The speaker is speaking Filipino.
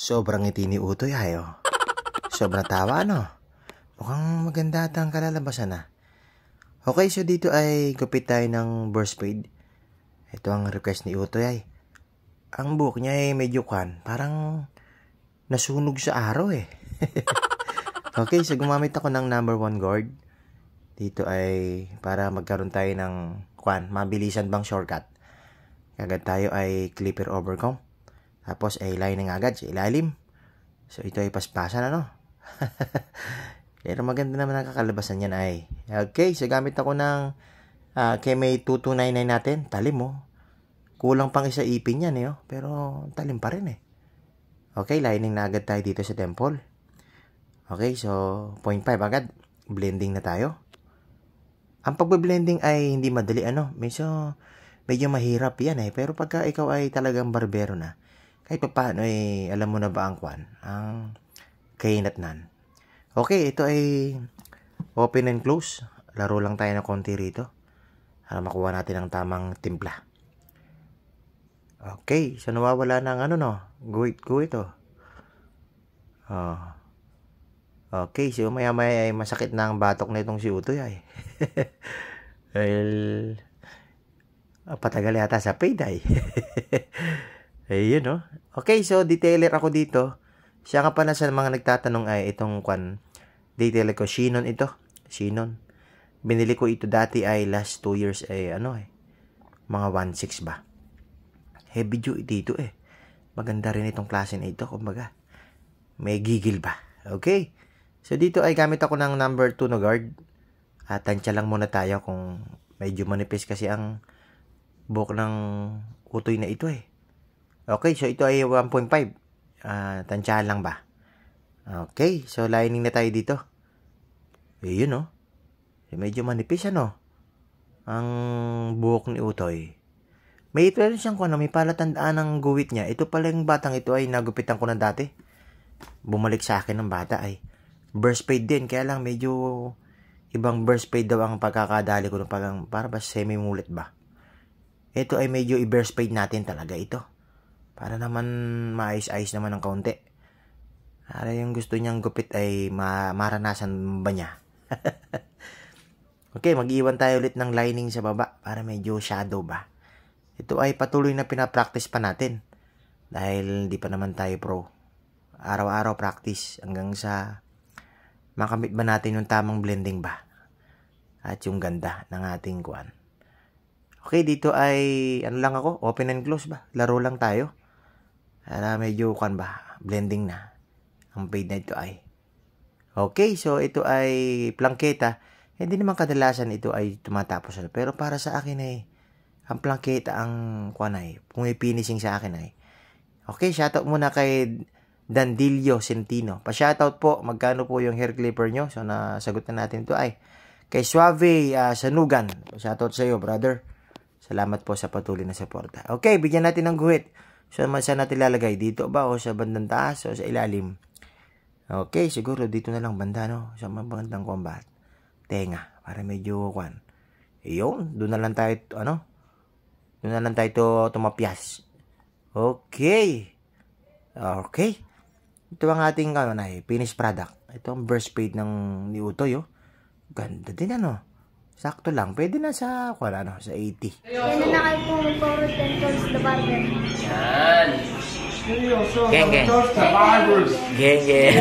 Sobrang ngiti ni Utoy ayo. Sobrang tawa ano. Mukhang maganda at ang kalalabasan na. Okay, so dito ay gupit tayo ng burst fade. Ito ang request ni Utoy ay. Ang buhok niya ay medyo parang nasunog sa araw eh. Okay, so gumamit ako ng number 1 guard. Dito ay para magkaroon tayo ng mabilisan bang shortcut. Agad tayo ay clipper overcomb. Tapos ay lining agad sa ilalim. So ito ay paspasan ano. Pero maganda naman ang kakalabasan yan ay. Okay, so gamit ako ng KMA 2299 natin. Talim mo. Kulang pang isa ipin yan eh. Pero talim pa rin eh. Okay, lining na agad tayo dito sa temple. Okay, so 0.5 agad. Blending na tayo. Ang pagbe-blending ay hindi madali ano. Medyo mahirap yan eh. Pero pagka ikaw ay talagang barbero na, kahit pa paano ay alam mo na ba ang kainatnan. Okay, ito ay open and close. Laro lang tayo ng konti rito para makuha natin ang tamang timpla. Okay, so nawawala ng guhit-guhit oh. Okay, so maya-maya ay masakit na ang batok na itong si Utoy ay. Well, patagal yata sa payday. Ayun, no? Okay, so detailer ako dito. Siya nga pala sa mga nagtatanong ay itong detailer ko. Chinon ito. Chinon. Binili ko ito dati ay last 2 years ay mga 1.6 ba. Heavy duty dito eh. Maganda rin itong klase na ito. Kumbaga, may gigil ba. Okay. So dito ay gamit ako ng number 2 na guard. Tansya lang muna tayo kung medyo manipis kasi ang buhok ng Utoy na ito eh. Okay, so ito ay 1.5. Tansyahan lang ba? Okay, so lining na tayo dito. Ayun no. Medyo manipis ano. Ang buhok ni Utoy. May ito rin siyang may palatandaan ng guwit niya. Ito pala yung batang ito ay nagupitan ko na dati. Bumalik sa akin ng bata ay burst fade din. Kaya lang medyo ibang burst fade daw ang pagkakadali ko. Para ba semi-mulit ba? Ito ay medyo i-burst fade natin talaga ito. Para naman maayos-ayos naman ng kaunti. Para yung gusto niyang gupit ay maranasan ba niya. Okay, mag-iwan tayo ulit ng lining sa baba para medyo shadow ba. Ito ay patuloy na pinapractice pa natin. Dahil hindi pa naman tayo pro. Araw-araw practice hanggang sa makamit ba natin yung tamang blending ba. At yung ganda ng ating Okay, dito ay lang ako, open and close ba? Laro lang tayo. Para medyo ba, blending na. Ang fade na ito ay. Okay, so ito ay plangketa. Hindi naman kadalasan ito ay tumatapos. Pero para sa akin ay, ang plangketa ang ay, pumipinishing sa akin ay. Okay, shoutout muna kay Dandilio Centino. Pa-shoutout po, magkano po yung hair clipper nyo? So nasagot na natin ito ay. Kay Suave Sanugan. Shoutout sa iyo, brother. Salamat po sa patuloy na suporta. Okay, bigyan natin ng guhit. So, saan natin lalagay? Dito ba o sa bandang taas o sa ilalim? Okay, siguro dito na lang banda, no? Sa bandang combat. Tenga, para medyo Iyon, doon na lang tayo, Doon na lang tayo tumapyas. Okay. Okay. Ito ang ating, finished product. Ito ang burst fade ng ni Utoy, oh. Ganda din, Sakto lang. Pwede na sa, sa 80. Yan na kayo po mag-forward and towards the barber. Yan. Geng, geng. Geng, geng.